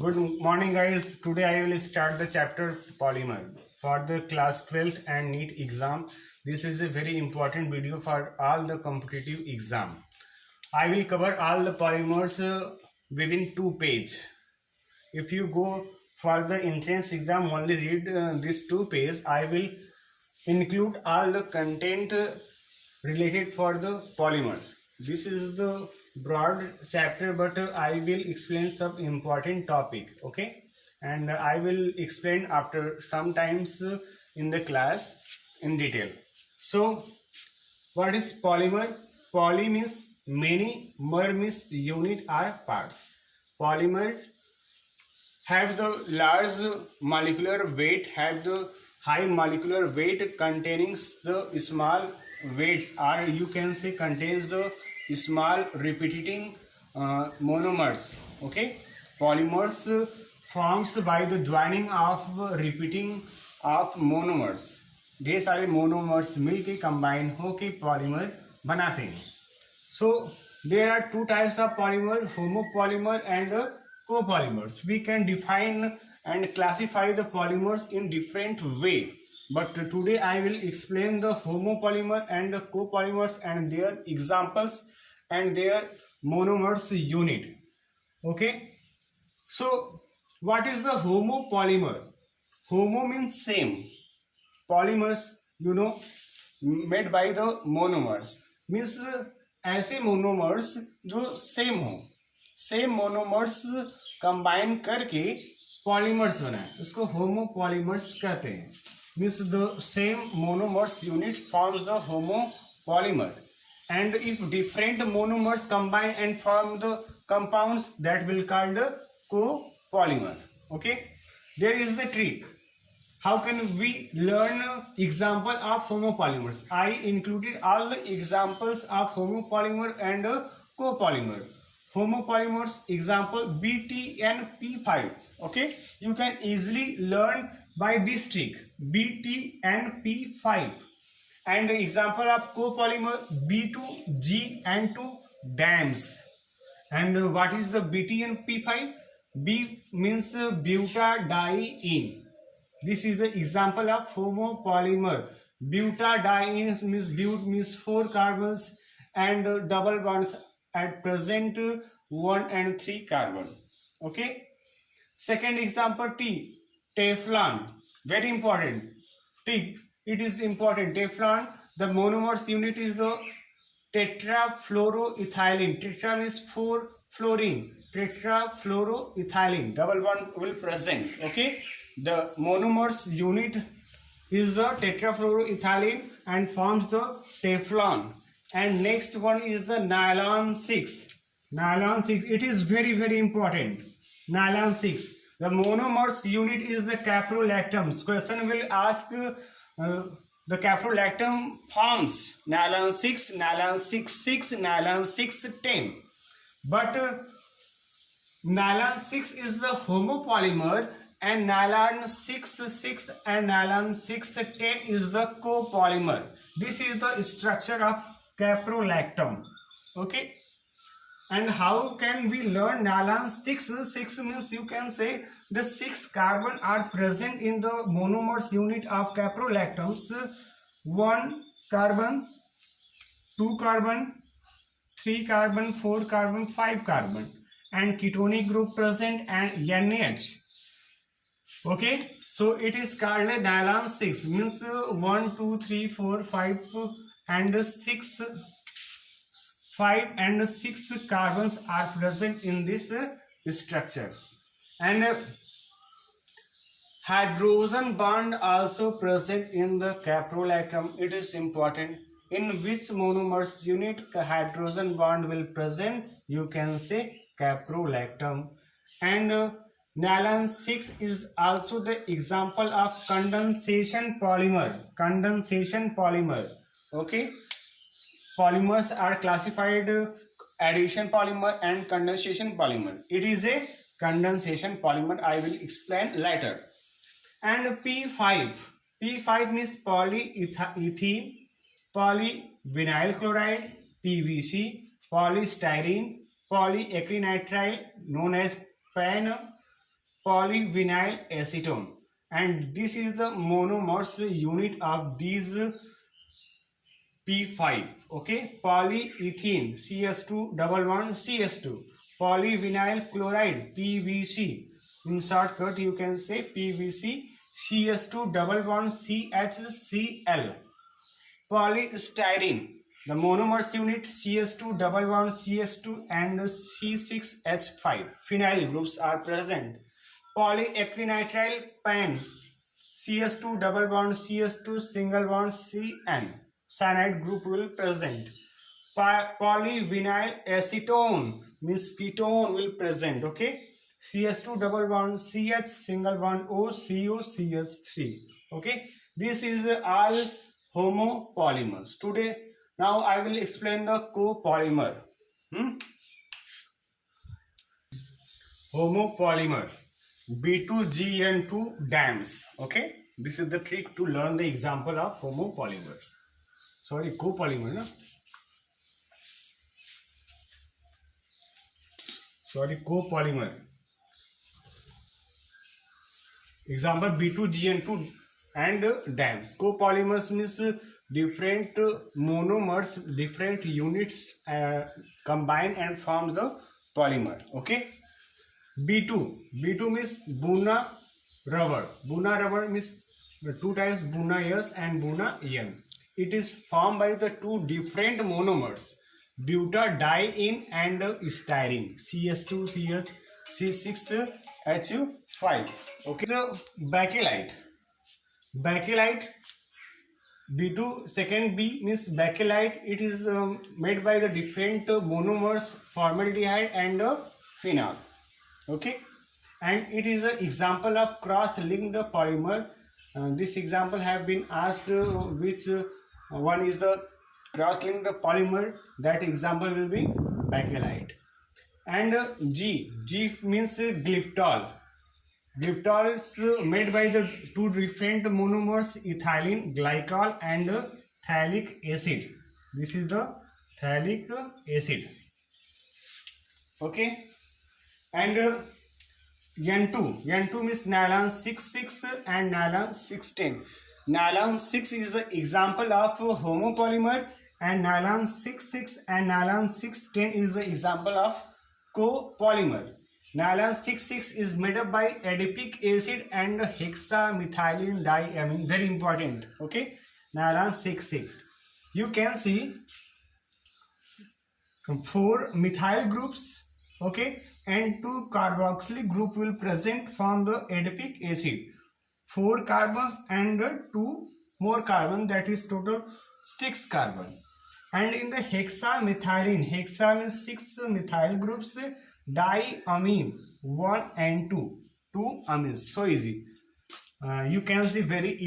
Good morning, guys. Today I will start the chapter polymer for the class 12th and NEET exam. This is a very important video for all the competitive exam. I will cover all the polymers within 2 pages. If you go for the entrance exam, only read this 2 pages. I will include all the content related for the polymers. This is the broad chapter, but I will explain some important topic. Okay, and I will explain after sometimes in the class in detail. So what is polymer? Poly means many, mer means unit or parts. Polymer have the large molecular weight, have the high molecular weight containing the small weights, or you can say contains the small repeating monomers. Okay, polymers forms by the joining of repeating of monomers. ढेर सारे monomers मिलके combine होके polymer बनाते हैं. So there are two types of polymer, homopolymer and copolymers. We can define and classify the polymers in different way, but today I will explain the homopolymer and the copolymers and their examples and their monomers unit. Okay, so what is the homopolymer? Homo means same, polymers made by the monomers means ऐसे monomers जो same हो, same monomers combine करके polymers बनाए, उसको homopolymers कहते हैं. Means the same monomers unit forms the homopolymer, and if different monomers combine and form the compounds, that will called copolymer. Okay, there is the trick. How can we learn example of homopolymers? I included all the examples of homopolymer and copolymer. Homopolymers example BTNP5. Okay, you can easily learn by this trick, BTNP5. And example of copolymer B2G and 2 DAMS. And what is the BTNP5? B means butadiene. This is the example of homopolymer. Butadiene means but means 4 carbons and double bonds at present 1 and 3 carbon. Okay. Second example T, Teflon. Very important. T, it is important. Teflon, the monomers unit is the tetrafluoroethylene. Tetra means 4 fluorine. Tetrafluoroethylene. Double bond will present. Okay. The monomers unit is the tetrafluoroethylene and forms the Teflon. And next one is the nylon 6. Nylon 6, it is very important. Nylon 6, the monomers unit is the caprolactam. Question will ask the caprolactam forms nylon 6, nylon 6, nylon 6,10. But nylon 6 is the homopolymer and nylon 6,6 and nylon 6,10 is the copolymer. This is the structure of caprolactam. Okay, and how can we learn nylon 6? 6 means you can say the 6 carbon are present in the monomers unit of caprolactams. 1 carbon, 2 carbon, 3 carbon, 4 carbon, 5 carbon, and ketonic group present and NH. Okay, so it is called a nylon 6, means 1, 2, 3, 4, 5 and 6, 5 and 6 carbons are present in this structure. And hydrogen bond also present in the caprolactam. It is important. In which monomers unit hydrogen bond will present? You can say caprolactam. And nylon 6 is also the example of condensation polymer. Condensation polymer. Okay, polymers are classified addition polymer and condensation polymer. It is a condensation polymer. I will explain later. And P5. P5 means polyethylene, polyvinyl chloride, PVC, polystyrene, polyacrylonitrile known as PAN, polyvinyl acetone, and this is the monomers unit of these P5. Okay, polyethene CS2 double bond CS2, polyvinyl chloride PVC. In shortcut, you can say PVC CS2 double bond CHCl. Polystyrene, the monomers unit CS2 double bond CS2 and C6H5 phenyl groups are present. Polyacrylnitrile PAN CS2 double bond CS2 single bond CN cyanide group will present. Polyvinyl acetone means ketone will present. Okay, CS2 double bond CH single bond O CO CH3. Okay, this is all homopolymers. Today, now I will explain the copolymer. Homopolymer B2GN2 DAMS. Okay, this is the trick to learn the example of homopolymer. Sorry, copolymer, no? Sorry, copolymer. Example B2GN2 and DAMS. Copolymers means different monomers, different units combine and forms the polymer. Okay. B2 means Buna rubber. Buna rubber means two times Buna S and Buna N. It is formed by the two different monomers, butadiene and styrene, CS2CH C6H5. Okay, so bakelite B2 second B means bakelite. It is made by the different monomers, formaldehyde and phenol. Okay, and it is an example of cross-linked polymer. This example have been asked which one is the cross-linked polymer. That example will be bakelite. And G means glyptol. Glyptol is made by the two different monomers, ethylene glycol and phthalic acid. This is the phthalic acid. Okay, and N2 means nylon 6,6 and nylon 6,10. Nylon 6 is the example of homopolymer, and nylon 6,6 and nylon 6,10 is the example of copolymer. Nylon 6,6 is made up by adipic acid and hexamethylene diamine. Very important. Okay, nylon 6,6. You can see 4 methyl groups. Okay, and 2 carboxylic group will present from the adipic acid. 4 carbons and 2 more carbon, that is total 6 carbon. And in the hexamethylene, hexa means 6 methyl groups, diamine 1 and 2 amines. So easy. You can see very easy.